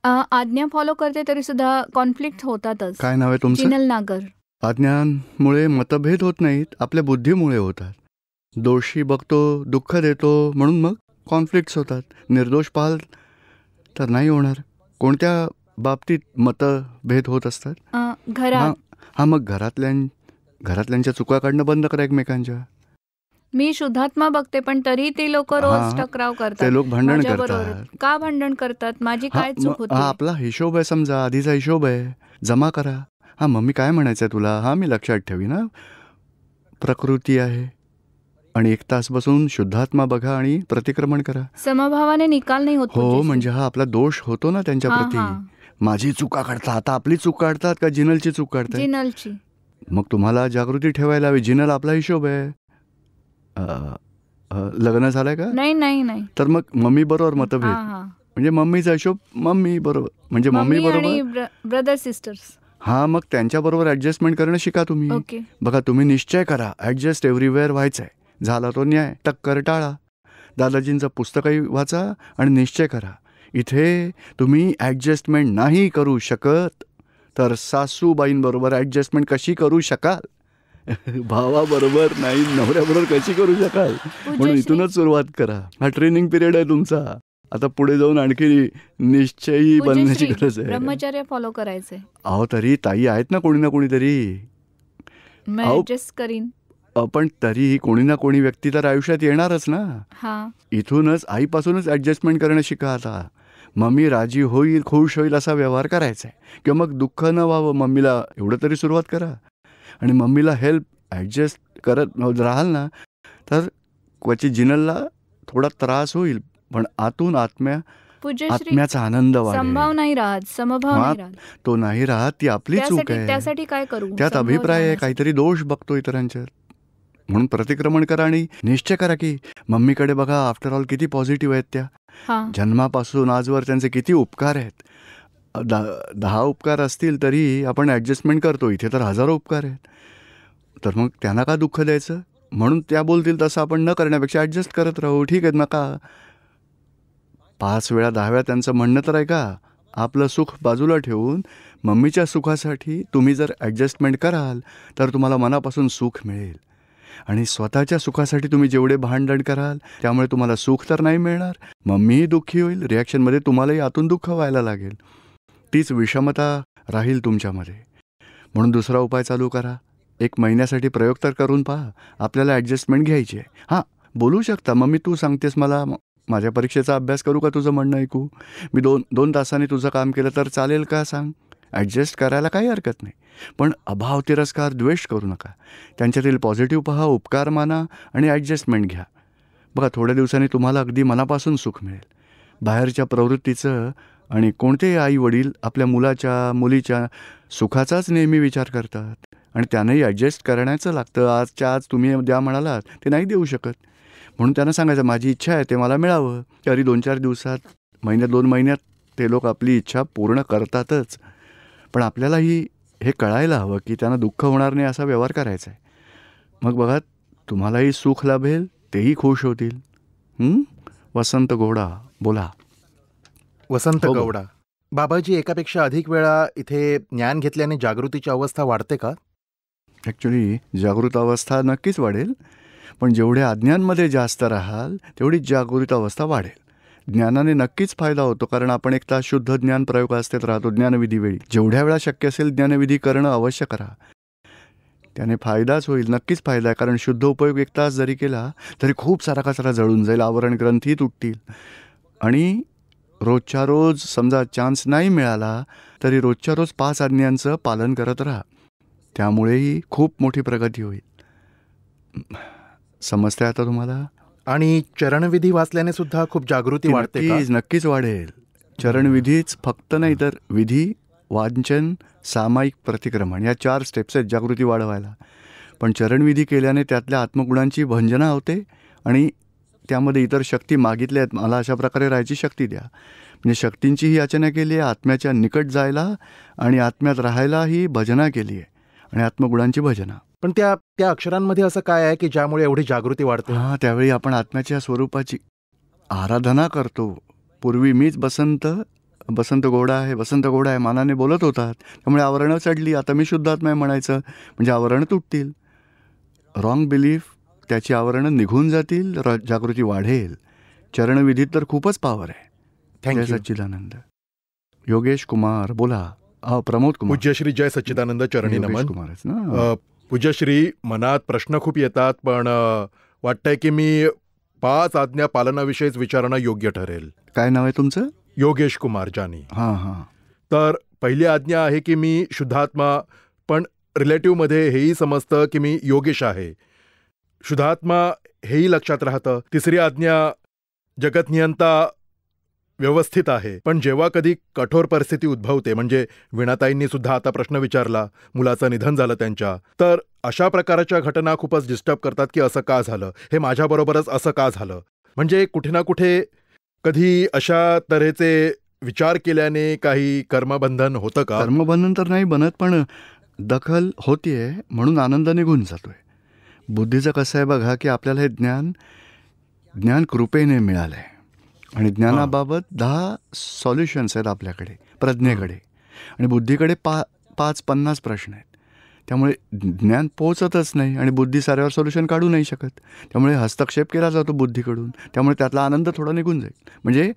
आज्ञा फॉलो करते तरी सुद्धा कॉन्फ्लिक्ट होतातच. काय नाव आहे तुमचं? जिनल नागर. आज्ञांमुळे मतभेद होत नाहीत, आपल्या बुद्धीमुळे होतात. दोषी बघतो, दुःख देतो, म्हणून मग कॉन्फ्लिक्ट्स होतात. निर्दोष पाहाल तर नाही होणार. कोणत्या बाबतीत मतभेद होत असतात? घरात. हा मग घरातल्यांच्या चुका काढणं बंद करा एकमेकांच्या. मी शुद्धात्मा बघते पण तरी ते लोक रोज टकराव करतात. ते लोक भांडण करतात. का भांडण करतात? माझी काय चूक होती? आपला हिशोब आहे, समजा आधीचा हिशोब आहे, जमा करा. मम्मी काय म्हणायचंय तुला? मी लक्षात ठेवी ना. प्रकृती आहे आणि 1 तास बसून शुद्धात्मा बघा आणि प्रतिक्रमण करा. समभावाने निकाल नाही होत. हो, म्हणजे हा आपला दोष होतो ना त्यांच्या प्रती. माझी चुका काढता, आता आपली चूक काढतात का जिनलची चूक काढतात? जिनलची. मग तुम्हाला जागृती ठेवायला हवी. जिनल आपला हिशोब आहे. लग्न झालंय का? नाही. तर मग मम्मी बरोबर मतभेद, म्हणजे मम्मीचा हिशोब मम्मी बरोबर, म्हणजे मम्मी बरोबर ब्रदर सिस्टर्स. मग त्यांच्या बरोबर ऍडजस्टमेंट करणं शिका तुम्ही. बघा, तुम्ही निश्चय करा ऍडजस्ट एव्हरीवेअर व्हायचंय. झाला तो न्याय, टक्कर टाळा. दादाजींचं पुस्तकही वाचा आणि निश्चय करा. इथे तुम्ही ऍडजस्टमेंट नाही करू शकत तर सासूबाईंबरोबर ऍडजस्टमेंट कशी करू शकाल? भावाबरोबर नाही, नवऱ्याबरोबर कशी करू शकाल? म्हणून इथूनच सुरुवात करा. हा ट्रेनिंग पिरियड आहे तुमचा. आता पुढे जाऊन आणखी निश्चयी बनण्याची गरज आहे. ब्रह्मचर्य फॉलो करायचंय. तरी ताई आहेत ना कोणी ना कोणीतरी. ऍडजस्ट करीन. पण तरीही कोणी ना कोणी व्यक्ती तर आयुष्यात येणारच ना. इथूनच आईपासूनच ऍडजस्टमेंट करणं शिका. आता मम्मी राजी होईल, खुश होईल असा व्यवहार करायचा आहे, किंवा मग दुःख न व्हावं मम्मीला, एवढं तरी सुरुवात करा. आणि मम्मीला हेल्प ऍडजस्ट करत राहाल ना तर क्वचित जिनलला थोडा त्रास होईल, पण आतून आत्म्याचा आनंद वाढेल. समभाव नाही राहत, समभाव नाही राहत. तो नाही राहत, ती आपली चूक आहे. त्यासाठी काय करू? त्यात अभिप्राय आहे, काहीतरी दोष बघतो इतरांच्यात. म्हणून प्रतिक्रमण करा आणि निश्चय करा की मम्मीकडे बघा, आफ्टर ऑल किती पॉझिटिव्ह आहेत त्या. जन्मापासून आजवर त्यांचे किती उपकार आहेत. 10 उपकार असतील तरी आपण ऍडजस्टमेंट करतो. इथे तर हजारो उपकार आहेत. तर मग त्यांना का दुःख द्यायचं? म्हणून त्या बोलतील तसं आपण न करण्यापेक्षा ऍडजस्ट करत राहू. ठीक आहे, नका 5 वेळा 10 वेळा त्यांचं म्हणणं तर आहे का. आपलं सुख बाजूला ठेवून मम्मीच्या सुखासाठी तुम्ही जर ऍडजस्टमेंट कराल तर तुम्हाला मनापासून सुख मिळेल. आणि स्वतःच्या सुखासाठी तुम्ही जेवढे भांडण कराल त्यामुळे तुम्हाला सुख तर नाही मिळणार, मम्मीही दुःखी होईल. रिॲक्शनमध्ये तुम्हालाही आतून दुःख व्हायला लागेल. तीच विषमता राहील तुमच्यामध्ये. म्हणून दुसरा उपाय चालू करा. 1 महिन्यासाठी प्रयोग तर करून पहा. आपल्याला ॲडजस्टमेंट घ्यायची आहे. बोलू शकता, मम्मी तू सांगतेस मला, माझ्या परीक्षेचा अभ्यास करू का तुझं म्हणणं ऐकू? मी 2 तासांनी तुझं काम केलं तर चालेल का सांग? ॲडजस्ट करायला काही हरकत नाही. पण अभाव, तिरस्कार, द्वेष करू नका. त्यांच्यातील पॉझिटिव्ह पहा, उपकार माना आणि ॲडजस्टमेंट घ्या. बघा, थोड्या दिवसांनी तुम्हाला अगदी मनापासून सुख मिळेल. बाहेरच्या प्रवृत्तीचं आणि कोणतेही आई वडील आपल्या मुलीच्या सुखाचाच नेहमी विचार करतात आणि त्यांनाही ॲडजस्ट करण्याचं लागतं. आजच्या आज तुम्ही द्या म्हणालात ते नाही देऊ शकत. म्हणून त्यांना सांगायचं माझी इच्छा आहे ते मला मिळावं. तरी 2-4 दिवसात, 2 महिन्यात ते लोक आपली इच्छा पूर्ण करतातच. पण आपल्यालाही हे कळायला हवं की त्यांना दुःख होणार नाही असा व्यवहार करायचा आहे. मग बघा, तुम्हालाही सुख लाभेल, तेही खुश होतील. वसंत गौडा बोला. वसंत गौडा, बाबाजी, एकापेक्षा अधिक वेळा इथे ज्ञान घेतल्याने जागृतीची अवस्था वाढते का? ॲक्च्युली जागृत अवस्था नक्कीच वाढेल, पण जेवढ्या अज्ञानमध्ये जास्त राहाल तेवढीच जागृत अवस्था वाढेल. ज्ञानाने नक्कीच फायदा होतो, कारण आपण 1 तास शुद्ध ज्ञान प्रयोगावस्थेत राहतो. ज्ञानविधी वेळी जेवढ्या वेळा शक्य असेल ज्ञानविधी करणं अवश्य करा. त्याने फायदाच होईल, नक्कीच फायदा आहे. कारण शुद्ध उपयोग 1 तास जरी केला तरी खूप सारा कचरा जळून जाईल, आवरण ग्रंथी तुटतील. आणि रोजच्या रोज समजा चान्स नाही मिळाला तरी रोजच्या रोज 5 आज्ञांचं पालन करत राहा. त्यामुळेही खूप मोठी प्रगती होईल. समजते आता तुम्हाला? आणि चरणविधी वाचल्याने सुद्धा खूप जागृती वाढते का? नक्कीच वाढेल. चरणविधीच फक्त नाही तर विधी, वाचन, सामायिक प्रतिक्रमण या 4 स्टेप्स आहेत जागृती वाढवायला. पण चरणविधी केल्याने त्यातल्या आत्मगुणांची भंजना होते आणि त्यामध्ये इतर शक्ती मागितल्या आहेत, मला अशा प्रकारे राहायची शक्ती द्या. म्हणजे शक्तींचीही याचना केली आहे, आत्म्याच्या निकट जायला आणि आत्म्यात राहायलाही भजना केली आहे आणि आत्मगुणांची भजना. पण त्या अक्षरांमध्ये असं काय आहे की ज्यामुळे एवढी जागृती वाढते? त्यावेळी आपण आत्म्याच्या स्वरूपाची आराधना करतो. पूर्वी मीच बसंत, बसंत गोडा आहे, बसंत गोडा आहे मानाने बोलत होतात, त्यामुळे आवरणं चढली. आता मी शुद्धात्मा आहे म्हणायचं म्हणजे आवरणं तुटतील. रॉंग बिलीफ, त्याची आवरणं निघून जातील, जागृती वाढेल. चरणविधीत तर खूपच पॉवर आहे. जय थँक्यू. सच्चिदानंद. योगेश कुमार बोला. प्रमोद कुमार. पूज्यश्री जय सच्चिदानंद चरणी योगेश नमन. कुमारच ना. पूज्यश्री, मनात प्रश्न खूप येतात, पण वाटतंय की मी 5 आज्ञा पालनाविषयीच विचारणं योग्य ठरेल. काय नाव आहे तुमचं? योगेश कुमार जानी. हां हां. तर पहिली आज्ञा आहे की मी शुद्धात्मा, पण रिलेटिव्हमध्ये हेही समजतं की मी योगेश आहे. शुद्धात्मा हेही लक्षात राहतं. तिसरी आज्ञा, जगत नियंता व्यवस्थित आहे, पण जेव्हा कधी कठोर परिस्थिती उद्भवते, म्हणजे वीणाताईंनी सुद्धा आता प्रश्न विचारला, मुलाचं निधन झालं त्यांच्या, तर अशा प्रकारच्या घटना खूपच डिस्टर्ब करतात की असं का झालं, हे माझ्याबरोबरच असं का झालं. म्हणजे कुठे ना कुठे कधी अशा तऱ्हेचे विचार केल्याने काही कर्मबंधन होतं का? कर्मबंधन तर नाही बनत, पण दखल होतीये म्हणून आनंद निघून जातोय. बुद्धीचं कसं आहे बघा की आपल्याला हे ज्ञान कृपेने मिळालं आहे आणि ज्ञानाबाबत 10 सॉल्युशन्स आहेत आपल्याकडे, प्रज्ञेकडे, आणि बुद्धीकडे 5-50 प्रश्न आहेत. त्यामुळे ज्ञान पोचतच नाही आणि बुद्धी साऱ्यावर सोल्युशन काढू नाही शकत. त्यामुळे हस्तक्षेप केला जातो बुद्धीकडून. त्यामुळे त्यातला आनंद थोडा निघून जाईल. म्हणजे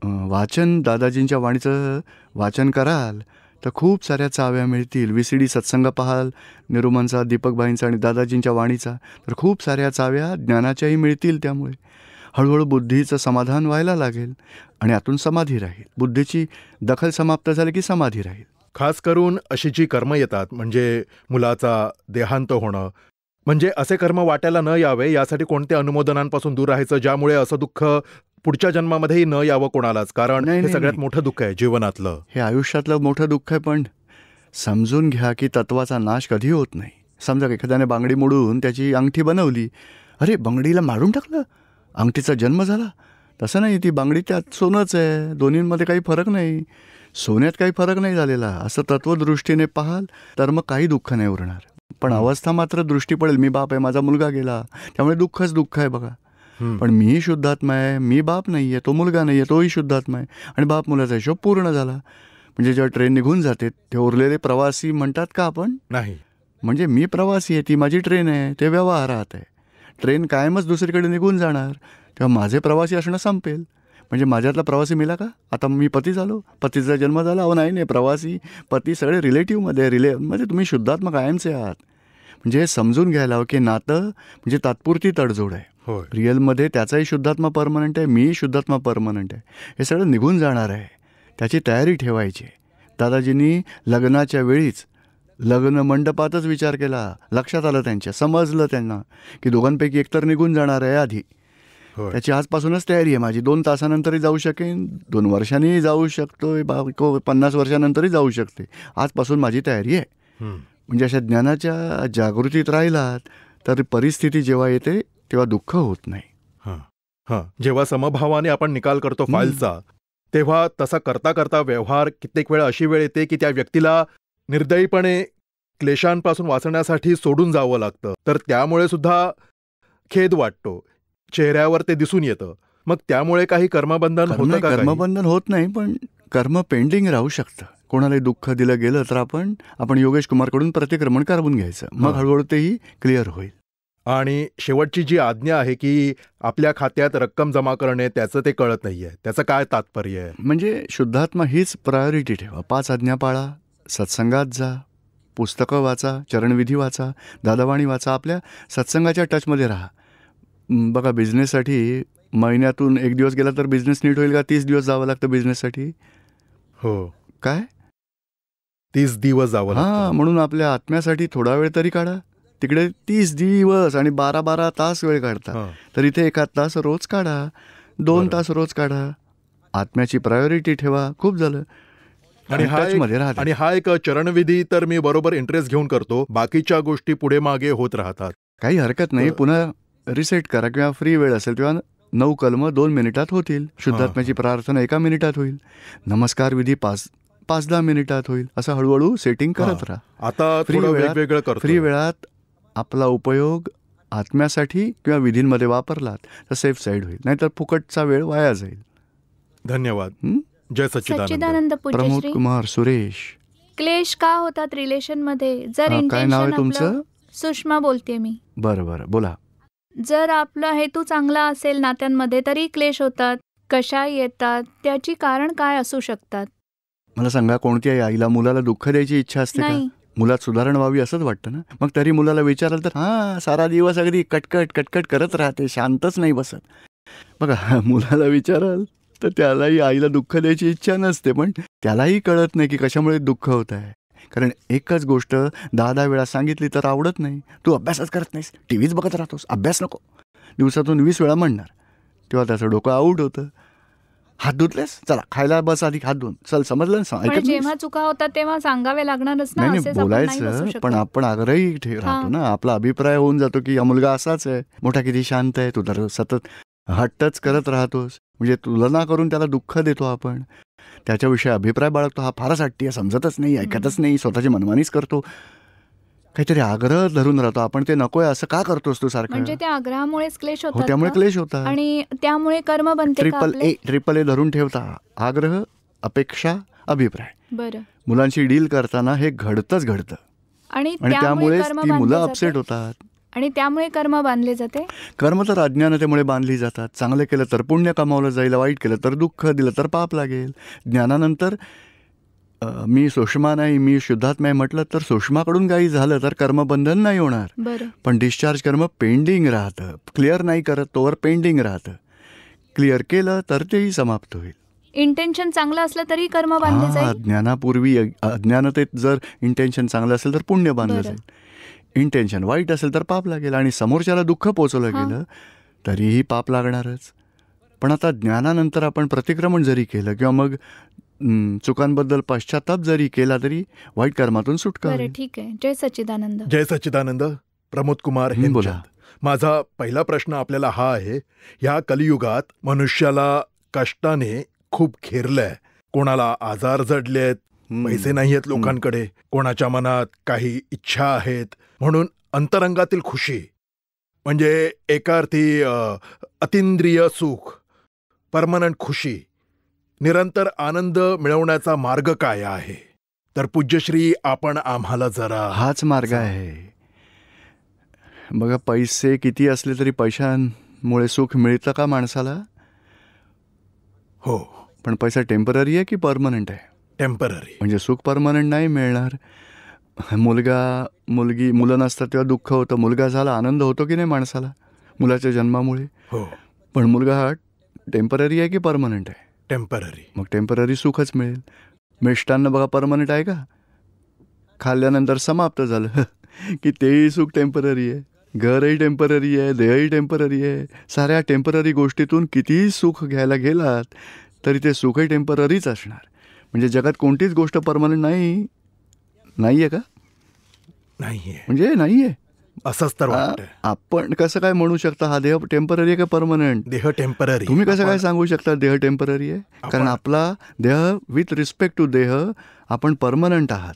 वाचन, दादाजींच्या वाणीचं वाचन कराल तर खूप साऱ्या चाव्या मिळतील. VCD सत्संग पाहाल निरुमांचा, दीपकबाईंचा आणि दादाजींच्या वाणीचा, तर खूप साऱ्या चाव्या ज्ञानाच्याही मिळतील. त्यामुळे हळूहळू बुद्धीचं समाधान व्हायला लागेल आणि आतून समाधी राहील. बुद्धीची दखल समाप्त झाली की समाधी राहील. खास करून अशी जी कर्म येतात, म्हणजे मुलाचा देहांत होणं, म्हणजे असे कर्म वाट्याला न यावे यासाठी कोणत्या अनुमोदनांपासून दूर राहायचं, ज्यामुळे असं दुःख पुढच्या जन्मामध्येही न यावं कोणालाच, कारण हे सगळ्यात मोठं दुःख आहे जीवनातलं. हे आयुष्यातलं मोठं दुःख आहे, पण समजून घ्या की तत्वाचा नाश कधी होत नाही. समजा एखाद्याने बांगडी मोडून त्याची अंगठी बनवली, अरे बांगडीला मारून टाकलं, अंगठीचा जन्म झाला. तसं नाही, ती बांगडी त्यात सोनंच आहे, दोन्हींमध्ये काही फरक नाही, सोन्यात काही फरक नाही झालेला. असं तत्वदृष्टीने पाहाल तर मग काही दुःख नाही उरणार. पण अवस्था मात्र दृष्टी पडेल, मी बाप आहे, माझा मुलगा गेला, त्यामुळे दुःखच दुःख आहे बघा. पण मीही शुद्धात्मा आहे, मी बाप नाही आहे, तो मुलगा नाही आहे, तोही शुद्धात्मा आहे, आणि बाप मुलाचा हिशोब पूर्ण झाला. म्हणजे जेव्हा ट्रेन निघून जाते ते उरलेले प्रवासी म्हणतात का आपण? नाही. म्हणजे मी प्रवासी आहे, ती माझी ट्रेन आहे, ते व्यवहारात आहे. ट्रेन कायमच दुसरीकडे निघून जाणार, तेव्हा माझे प्रवासी असणं संपेल. म्हणजे माझ्यातला प्रवासी मिळाला का? आता मी पती झालो, पतीचा जन्म झाला. अहो नाही, प्रवासी पती सगळे रिलेटिव्हमध्ये म्हणजे तुम्ही शुद्धात्मा कायमचे आहात. म्हणजे हे समजून घ्यायला हवं की नातं म्हणजे तात्पुरती तडजोड आहे. रिअलमध्ये त्याचाही शुद्धात्मा परमनंट आहे, मीही शुद्धात्मा परमनंट आहे. हे सगळं निघून जाणार आहे, त्याची तयारी ठेवायची. दादाजींनी लग्नाच्या वेळीच लग्न मंडपातच विचार केला, लक्षात आलं त्यांच्या, समजलं त्यांना की दोघांपैकी एकतर निघून जाणार आहे आधी. त्याची आजपासूनच तयारी आहे माझी. 2 तासानंतरही जाऊ शकेन, 2 वर्षांनीही जाऊ शकतो, 50 वर्षानंतरही जाऊ शकते. आजपासून माझी तयारी आहे. म्हणजे अशा ज्ञानाच्या जागृतीत राहिलात तर परिस्थिती जेव्हा येते तेव्हा दुःख होत नाही. जेव्हा समभावाने आपण निकाल करतो फाईलचा, तेव्हा तसा करता करता व्यवहार कित्येक वेळा अशी वेळ येते की त्या व्यक्तीला निर्दयीपणे क्लेशांपासून वाचण्यासाठी सोडून जावं लागतं. तर त्यामुळे सुद्धा खेद वाटतो, चेहऱ्यावर ते दिसून येतं. मग त्यामुळे काही कर्मबंधन होतं का? कर्मबंधन होत नाही, पण कर्म पेंडिंग राहू शकतं. कोणालाही दुःख दिलं गेलं तर आपण योगेश कुमारकडून प्रतिक्रमण करून घ्यायचं, मग हळूहळू तेही क्लिअर होईल. आणि शेवटची जी आज्ञा आहे की आपल्या खात्यात रक्कम जमा करणे, त्याचं ते कळत नाहीये, त्याचं काय तात्पर्य आहे? म्हणजे शुद्धात्मा हीच प्रायोरिटी ठेवा. 5 आज्ञा पाळा, सत्संगात जा, पुस्तकं वाचा, चरणविधी वाचा, दादावाणी वाचा, आपल्या सत्संगाच्या टचमध्ये राहा. बघा, बिझनेससाठी महिन्यातून 1 दिवस गेला तर बिझनेस नीट होईल का? 30 दिवस जावं लागतं बिझनेससाठी. काय 30 दिवस जावं लागतं. म्हणून आपल्या आत्म्यासाठी थोडा वेळ तरी काढा. तिकडे 30 दिवस आणि 12-12 तास वेळ काढता, तर इथे 1 तास रोज काढा, 2 तास रोज काढा. आत्म्याची प्रायोरिटी ठेवा, खूप झालं. आणि हा एक चरणविधी तर मी बरोबर इंटरेस्ट घेऊन करतो, बाकीच्या गोष्टी पुढे मागे होत राहतात. काही हरकत नाही, पुन्हा रिसेट करा किंवा फ्री वेळ असेल तेव्हा 9 कलम 2 मिनिटात होतील. शुद्धात्म्याची प्रार्थना 1 मिनिटात होईल. नमस्कार विधी 5-10 मिनिटात होईल. असं हळूहळू सेटिंग करत राहा. आता वेगवेगळं करतो. फ्री वेळात आपला उपयोग आत्म्यासाठी किंवा विधींमध्ये वापरलात तर सेफ साईड होईल, नाहीतर फुकटचा वेळ वाया जाईल. धन्यवाद. जय सच्चिदानंद. सच्चिदानंद प्रमोद पूज्यश्री. कुमार सुरेश. क्लेश का होतात रिलेशन मध्ये? जर काय नाव आहे इंटेन्शन तुमचं? आपलं सुषमा बोलते मी. बरं बरं बोला. जर आपला हेतू चांगला असेल नात्यांमध्ये तरी क्लेश होतात, कशा येतात, त्याची कारण काय असू शकतात? मला सांगा, कोणत्याही आईला मुलाला दुःख द्यायची इच्छा असते का? नाही. मुलात सुधारणा व्हावी असंच वाटतं ना. मग तरी मुलाला विचाराल तर सारा दिवस अगदी कटकट कटकट करत राहते, शांतच नाही बसत. बघा, मुलाला विचाराल तर त्यालाही आईला दुःख द्यायची इच्छा नसते, पण त्यालाही कळत नाही की कशामुळे दुःख होत आहे. कारण एकच गोष्ट 10 वेळा सांगितली तर आवडत नाही. तू अभ्यासच करत नाहीस, टी व्हीच बघत राहतोस, अभ्यास नको. दिवसातून 20 वेळा म्हणणार, तेव्हा त्याचं डोकं आऊट होतं. हात धुतलेस, चला खायला बस, आधी हात धुवून चल, समजलं ना? पण जेव्हा चुका होतात तेव्हा सांगावे लागणारच ना. नाही असेच आपण नाही बसू बोलायचं, शकत. पण आपण आग्रही राहतो ना. आपला अभिप्राय होऊन जातो की हा मुलगा असाच आहे, मोठा किती शांत आहे, तू तर सतत हट्टच करत राहतोस. म्हणजे तुलना करून त्याला दुःख देतो आपण, त्याच्याविषयी अभिप्राय बाळगतो. हा फारच हट्टी आहे, समजतच नाही, ऐकतच नाही, स्वतःची मनमानीच करतो. काहीतरी आग्रह धरून राहतो आपण. ते नकोय असं का करतोस तू सारखं? म्हणजे त्या आग्रहामुळेच क्लेश हो, होतात त्यामुळे का? क्लेश होता. आणि त्यामुळे कर्म बनते का आपले? ट्रिपल ए धरून ठेवता. आग्रह, अपेक्षा, अभिप्राय. बरं. मुलांशी डील करताना हे घडतंच घडतं. आणि त्यामुळेच कर्म ती बांधले मुलं जाते? अपसेट होतात. आणि त्यामुळे कर्म बांधले जाते. कर्म तर अज्ञानतेमुळे बांधली जातात. चांगलं केलं तर पुण्य कमावलं जाईल, वाईट केलं तर दुःख, दिलं तर पाप लागेल. ज्ञानानंतर मी सुषमा नाही, मी शुद्धात्मा आहे म्हटलं तर सुषमाकडून काही झालं तर कर्मबंधन नाही होणार. बरं. पण डिस्चार्ज कर्म पेंडिंग राहतं. क्लिअर नाही करत तोवर पेंडिंग राहतं. क्लिअर केलं तर तेही समाप्त होईल. इंटेन्शन चांगलं असलं तरी कर्म बांधले जाईल. ज्ञानापूर्वी अज्ञानतेत जर इंटेन्शन चांगलं असेल तर पुण्य बांधलं बरं. जाईल. इंटेन्शन वाईट असेल तर पाप लागेल. आणि समोरच्याला दुःख पोचवलं गेलं तरीही पाप लागणारच. पण आता ज्ञानानंतर आपण प्रतिक्रमण जरी केलं किंवा मग चुकांबद्दल पश्चाताप जरी केला तरी वाईट कर्मातून सुटका बरं, होईल. ठीक आहे. जय सच्चिदानंद. जय सच्चिदानंद. प्रमोद कुमार बोला. हेमचंद. माझा पहिला प्रश्न आपल्याला हा आहे, ह्या कलियुगात मनुष्याला कष्टाने खूप घेरलंय. कोणाला आजार जडलेत, पैसे नाही आहेत लोकांकडे, कोणाच्या मनात काही इच्छा आहेत, म्हणून अंतरंगातील खुशी म्हणजे एका अर्थी अतिंद्रिय सुख, परमनंट खुशी, निरंतर आनंद मिळवण्याचा मार्ग काय आहे? तर पूज्यश्री आपण आम्हाला जरा हाच मार्ग आहे. बघा, पैसे किती असले तरी पैशांमुळे सुख मिळतं का माणसाला? हो. पण पैसा टेम्पररी आहे की परमनंट आहे? टेम्पररी. म्हणजे सुख परमनंट नाही मिळणार. मुलं नसतात तेव्हा दुःख होतं. मुलगा झाला आनंद होतो की नाही माणसाला मुलाच्या जन्मामुळे? हो. पण मुलगा हा टेम्पररी आहे की परमनंट आहे? टेम्पररी. मग टेम्पररी सुखच मिळेल. मिष्टान्न बघा परमनंट आहे का? खाल्ल्यानंतर समाप्त झालं की तेही सुख टेम्पररी आहे. घरही टेम्पररी आहे, देहही टेम्पररी आहे. साऱ्या टेम्पररी गोष्टीतून कितीही सुख घ्यायला गेलात तरी ते सुखही टेम्पररीच असणार. म्हणजे जगात कोणतीच गोष्ट परमनंट नाही आहे का? नाहीये. म्हणजे नाही आहे असंच तर वाटतंय. आपण कसं काय म्हणू शकता हा देह टेम्पररी आहे का परमनंट? देह टेम्पररी. तुम्ही कसं काय सांगू शकता देह टेम्पररी आहे? कारण आपला देह विथ रिस्पेक्ट टू देह आपण परमनंट आहात.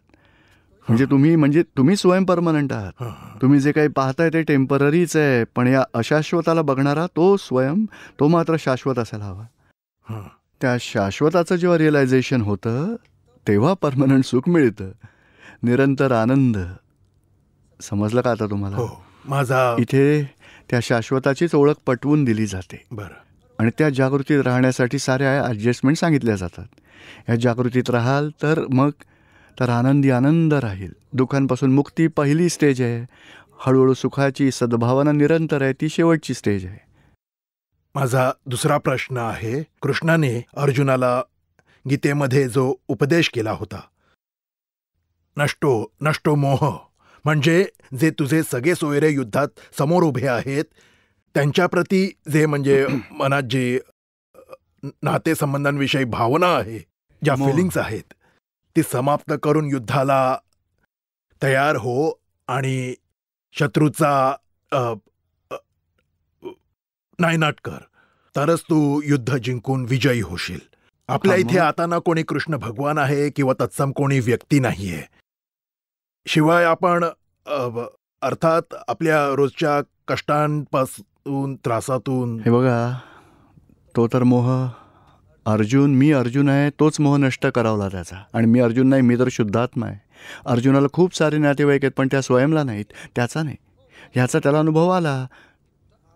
तुम्ही स्वयं परमनंट आहात. तुम्ही जे काही पाहताय ते टेम्पररीच आहे. पण या अशाश्वताला बघणारा तो स्वयं, तो मात्र शाश्वत असायला हवा. त्या शाश्वताचं जेव्हा रिअलायझेशन होतं तेव्हा परमनंट सुख मिळतं, निरंतर आनंद. समजलं का आता तुम्हाला? हो. माझा इथे त्या शाश्वताचीच ओळख पटवून दिली जाते. बरं. आणि त्या जागृतीत राहण्यासाठी साऱ्या ॲडजस्टमेंट सांगितल्या जातात. ह्या जागृतीत राहाल तर मग तर आनंद राहील. दुःखांपासून मुक्ती पहिली स्टेज आहे. हळूहळू सुखाची सद्भावना निरंतर आहे, ती शेवटची स्टेज आहे. माझा दुसरा प्रश्न आहे, कृष्णाने अर्जुनाला गीतेमध्ये जो उपदेश केला होता, नष्टो मोह, म्हणजे जे तुझे सगळे सोयरे युद्धात समोर उभे आहेत त्यांच्याप्रती जे म्हणजे मनात जे नातेसंबंधांविषयी भावना आहे, ज्या फिलिंग्स आहेत, ती समाप्त करून युद्धाला तयार हो आणि शत्रूचा नायनाट कर, तरच तू युद्ध जिंकून विजयी होशील. आपल्या इथे आता ना कोणी कृष्ण भगवान आहे किंवा तत्सम कोणी व्यक्ती नाहीये. शिवाय आपण अर्थात आपल्या रोजच्या कष्टांपासून, त्रासातून. हे बघा, तो तर मोह मी अर्जुन आहे तोच मोह नष्ट करावला त्याचा. आणि मी अर्जुन नाही, मी तर शुद्धात्मा आहे. अर्जुनाला खूप सारे नातेवाईक आहेत, पण त्या स्वयंला नाहीत, त्याचा नाही. ह्याचा त्याला अनुभव आला.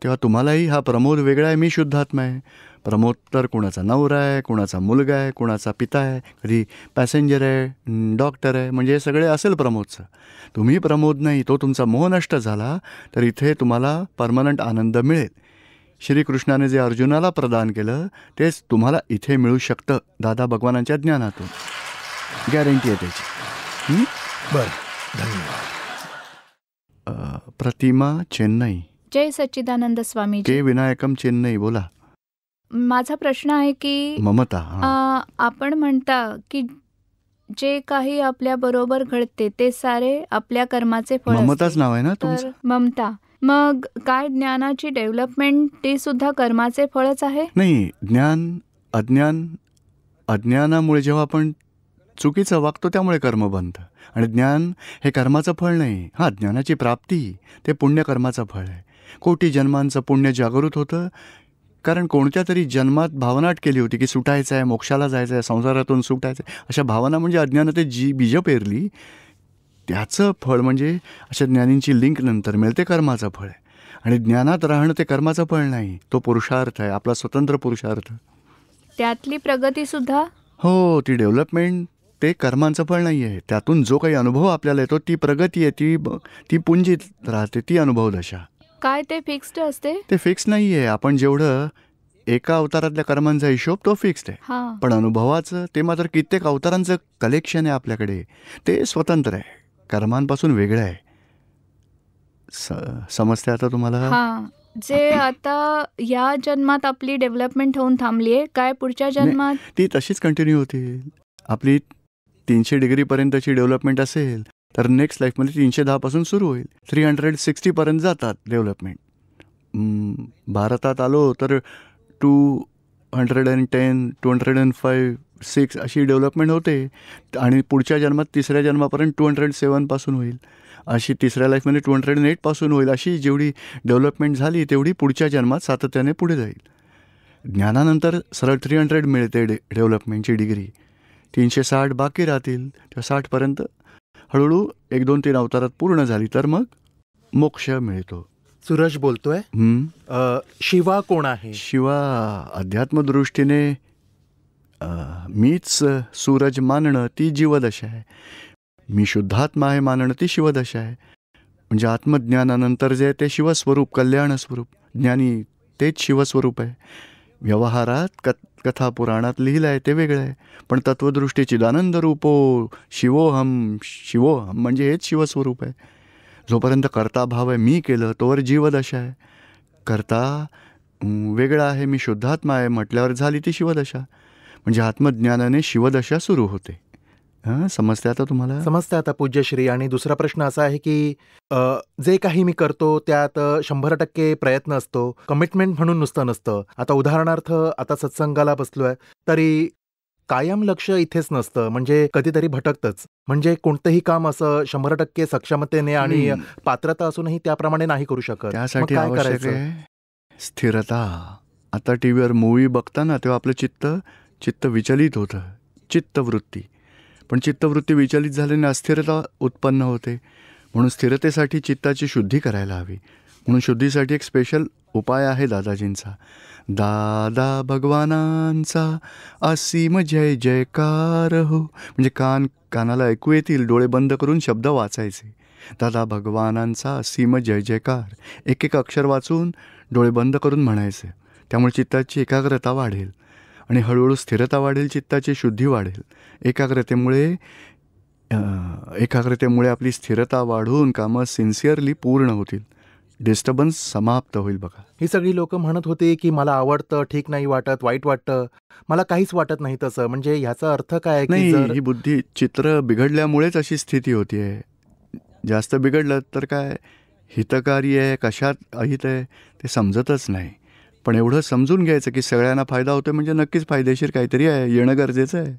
तेव्हा तुम्हालाही हा प्रमोद वेगळा आहे, मी शुद्धात्मा आहे. प्रमोद तर कुणाचा नवरा आहे, कुणाचा मुलगा आहे, कुणाचा पिता आहे, कधी पॅसेंजर आहे, डॉक्टर आहे, म्हणजे हे सगळे असेल प्रमोदचं. तुम्ही प्रमोद नाही, तो तुमचा मोह नष्ट झाला तर इथे तुम्हाला परमनंट आनंद मिळेल. श्रीकृष्णाने जे अर्जुनाला प्रदान केलं तेच तुम्हाला इथे मिळू शकतं दादा भगवानांच्या ज्ञानातून. गॅरंटी आहे त्याची. बरं, धन्यवाद. प्रतिमा चेन्नई. जय सच्चिदानंद स्वामीजी. के विनायकम चेन्नई. बोला. माझा प्रश्न आहे की ममता. आपण म्हणता की जे काही आपल्या बरोबर घडते ते सारे आपल्या कर्माचे फळ ममताच असते. नाव आहे ना तर तुमचं. ममता, मग काय ज्ञानाची डेव्हलपमेंट ती सुद्धा कर्माचे फळच आहे? नाही, अज्ञानामुळे जेव्हा आपण चुकीचं वागतो त्यामुळे कर्म बनतं. आणि ज्ञान हे कर्माचं फळ नाही. हा, ज्ञानाची प्राप्ती ते पुण्यकर्माचं फळ आहे. कोटी जन्मांचं पुण्य जागृत होतं, कारण कोणत्या तरी जन्मात भावनाट केली होती की सुटायचं आहे, मोक्षाला जायचं आहे, संसारातून सुटायचं आहे. अशा भावना म्हणजे अज्ञानात जी बीजं पेरली त्याचं फळ म्हणजे अशा ज्ञानींची लिंक नंतर मिळते कर्माचं फळ आहे. आणि ज्ञानात राहणं ते कर्माचं फळ नाही, तो पुरुषार्थ आहे, आपला स्वतंत्र पुरुषार्थ. त्यातली प्रगती सुद्धा हो, ती डेव्हलपमेंट ते कर्मांचं फळ नाही आहे. त्यातून जो काही अनुभव आपल्याला येतो ती प्रगती आहे, ती पुंजित राहते, ती अनुभव दशा. काय ते फिक्स्ड असते? ते फिक्स नाही आहे. आपण जेवढं एका अवतारातल्या कर्मांचा हिशोब तो फिक्स्ड आहे. हां. पण अनुभवाचं ते मात्र कित्येक अवतारांचं कलेक्शन आहे आपल्याकडे, ते स्वतंत्र आहे, कर्मांपासून वेगळं आहे. समजते आता तुम्हाला? हां. जे आता या जन्मात आपली डेव्हलपमेंट होऊन थांबली आहे, काय पुढच्या जन्मात ती तशीच कंटिन्यू होती. आपली 300 डिग्रीपर्यंतची डेव्हलपमेंट असेल तर नेक्स्ट लाईफमध्ये 310 पासून सुरू होईल. 360 पर्यंत जातात डेव्हलपमेंट. भारतात आलो तर 210, 205, 6 अशी डेव्हलपमेंट होते. आणि पुढच्या जन्मात तिसऱ्या जन्मापर्यंत 207 पासून होईल. अशी तिसऱ्या लाईफमध्ये 208 पासून होईल. अशी जेवढी डेव्हलपमेंट झाली तेवढी पुढच्या जन्मात सातत्याने पुढे जाईल. ज्ञानानंतर सरळ 300 मिळते डेव्हलपमेंटची डिग्री. 360 बाकी राहतील. त्या 60पर्यंत हळूहळू 1, 2, 3 अवतारात पूर्ण झाली तर मग मोक्ष मिळतो. सूरज बोलतोय. शिवा कोण आहे? शिवा अध्यात्मदृष्टीने मीच सूरज मानणं ती जीवदशा आहे. मी शुद्धात्मा आहे मानणं ती शिवदशा आहे. म्हणजे आत्मज्ञानानंतर जे आहे ते शिवस्वरूप, कल्याणस्वरूप, ज्ञानी तेच शिवस्वरूप आहे. व्यवहारात कथा पुराणात लिहिलं आहे ते वेगळं आहे. पण तत्वदृष्टी चिदानंद रूपो शिवोहम म्हणजे हेच शिवस्वरूप आहे. जोपर्यंत कर्ताभाव आहे, मी केलं, तोवर जीवदशा आहे. कर्ता वेगळा आहे, मी शुद्धात्मा आहे म्हटल्यावर झाली ती शिवदशा. म्हणजे आत्मज्ञानाने शिवदशा सुरू होते. समजते आता तुम्हाला? समजते आता पूज्यश्री. आणि दुसरा प्रश्न असा आहे की जे काही मी करतो त्यात 100% प्रयत्न असतो, कमिटमेंट म्हणून नुसतं नसतं. आता उदाहरणार्थ आता सत्संगाला बसलोय तरी कायम लक्ष इथेच नसतं, म्हणजे कधीतरी भटकतच. म्हणजे कोणतंही काम असं 100% सक्षमतेने आणि पात्रता असूनही त्याप्रमाणे नाही करू शकत. त्यासाठी आवश्यक आहे स्थिरता. आता टी व्हीवर मूवी बघताना तेव्हा आपलं चित्त विचलित होतं, चित्तवृत्ती. पण चित्तवृत्ती विचलित झाल्याने अस्थिरता उत्पन्न होते. म्हणून स्थिरतेसाठी चित्ताची शुद्धी करायला हवी. म्हणून शुद्धीसाठी एक स्पेशल उपाय आहे दादाजींचा. दादा भगवानांचा असीम जय जयकार हो. म्हणजे कानाला ऐकू येतील, डोळे बंद करून शब्द वाचायचे. दादा भगवानांचा असीम जय जयकार. एक अक्षर वाचून डोळे बंद करून म्हणायचे. त्यामुळे चित्ताची एकाग्रता वाढेल आणि हळूहळू स्थिरता वाढेल, चित्ताची शुद्धी वाढेल. एकाग्रतेमुळे आपली स्थिरता वाढून कामं सिन्सिअरली पूर्ण होतील. डिस्टर्बन्स समाप्त होईल. बघा, ही सगळी लोक म्हणत होती की मला आवडतं, ठीक नाही वाटत, वाईट वाटतं, मला काहीच वाटत नाही तसं. म्हणजे ह्याचा अर्थ काय? नाही, ही बुद्धी चित्र बिघडल्यामुळेच अशी स्थिती होतीये. जास्त बिघडलं तर काय हितकारी आहे, कशात अहित आहे ते समजतच नाही. पण एवढं समजून घ्यायचं की सगळ्यांना फायदा होतो म्हणजे नक्कीच फायदेशीर काहीतरी आहे, येणं गरजेचं आहे.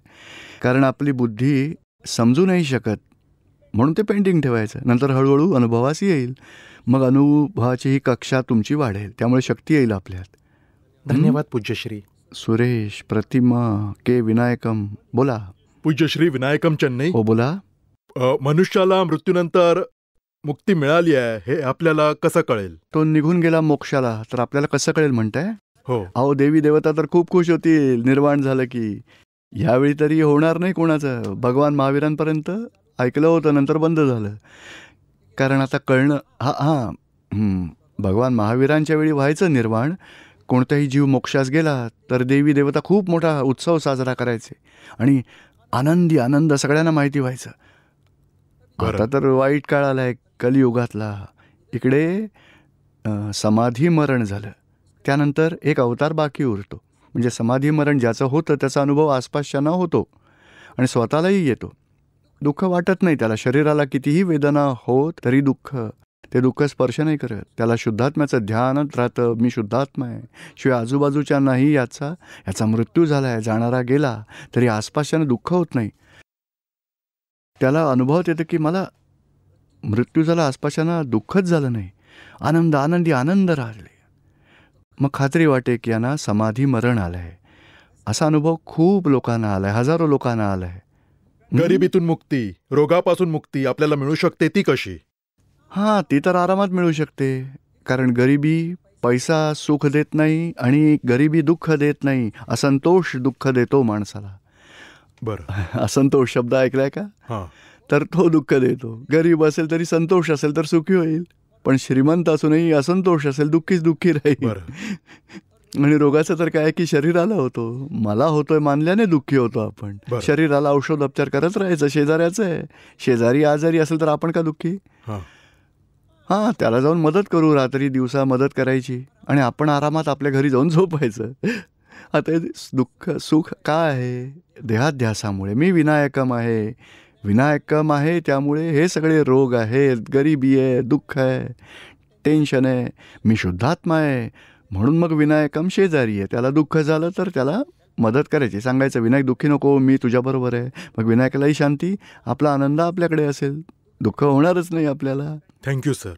कारण आपली बुद्धी समजू नाही शकत म्हणून ते पेंडिंग ठेवायचं. नंतर हळूहळू अनुभवास येईल. मग अनुभवाची ही कक्षा तुमची वाढेल, त्यामुळे शक्ती येईल आपल्यात. धन्यवाद पूज्यश्री. सुरेश, प्रतिमा, के विनायकम, बोला. पूज्य श्री विनायकम चेन्नई. हो, बोला. मनुष्याला मृत्यूनंतर मुक्ती मिळाली आहे हे आपल्याला कसं कळेल? तो निघून गेला मोक्षाला, तर आपल्याला कसं कळेल म्हणताय? हो. अहो, देवी देवता तर खूप खुश होतील निर्वाण झालं की. यावेळी तरी होणार नाही कोणाचं. भगवान महावीरांपर्यंत ऐकलं होतं, नंतर बंद झालं. कारण आता कळणं भगवान महावीरांच्या वेळी व्हायचं निर्वाण. कोणताही जीव मोक्षास गेला तर देवी देवता खूप मोठा उत्सव साजरा करायचे आणि आनंद सगळ्यांना माहिती व्हायचं. आता तर वाईट काळ आलाय कलियुगातला. इकडे समाधी मरण झालं, त्यानंतर एक अवतार बाकी उरतो. म्हणजे समाधी मरण ज्याचं होतं त्याचा अनुभव आसपासच्यांना होतो आणि स्वतःलाही येतो. दुःख वाटत नाही त्याला. शरीराला कितीही वेदना होत तरी ते दुःख स्पर्श नाही करत. त्याला शुद्धात्म्याचं ध्यानच राहतं. मी शुद्धात्मा आहे. शिवाय आजूबाजूच्यांनाही याचा मृत्यू झाला आहे, जाणारा गेला तरी आसपासच्यानं दुःख होत नाही. त्याला अनुभवात येतं की मला मृत्यू झाला, आसपासच्यांना दुःखच झालं नाही. आनंद राहिले. मग खात्री वाटे की यांना समाधी मरण आलं आहे. असा अनुभव खूप लोकांना आला आहे, हजारो लोकांना आला आहे. गरिबीतून मुक्ती, रोगापासून मुक्ती आपल्याला मिळू शकते ती कशी? ती तर आरामात मिळू शकते. कारण गरिबी पैसा सुख देत नाही आणि गरिबी दुःख देत नाही. असंतोष दुःख देतो माणसाला. बरं. असंतोष शब्द ऐकलाय का? तर तो दुःख देतो. गरीब असेल तरी संतोष असेल तर सुखी होईल. पण श्रीमंत असूनही असंतोष असेल दुःखीच दुःखी राहील. आणि रोगाचं तर काय की शरीराला होतो. मला होतोय मानल्याने दुःखी होतो आपण. शरीराला औषधोपचार करत राहायचं. शेजाऱ्याचं आहे, शेजारी आजारी असेल तर आपण का दुःखी? त्याला जाऊन मदत करू, रात्री दिवसा मदत करायची आणि आपण आरामात आपल्या घरी जाऊन झोपायचं. आता दुःख सुख काय आहे? देहाध्यासामुळे. मी विनायकम आहे त्यामुळे हे सगळे रोग आहेत, गरिबी आहे, दुःख आहे, टेन्शन आहे. मी शुद्धात्मा आहे म्हणून मग विनायकम शेजारी आहे. त्याला दुःख झालं तर त्याला मदत करायची. सांगायचं विनायक दुःखी नको, मी तुझ्याबरोबर आहे. मग विनायकालाही शांती, आपला आनंद आपल्याकडे असेल, दुःख होणारच नाही आपल्याला. Thank you sir.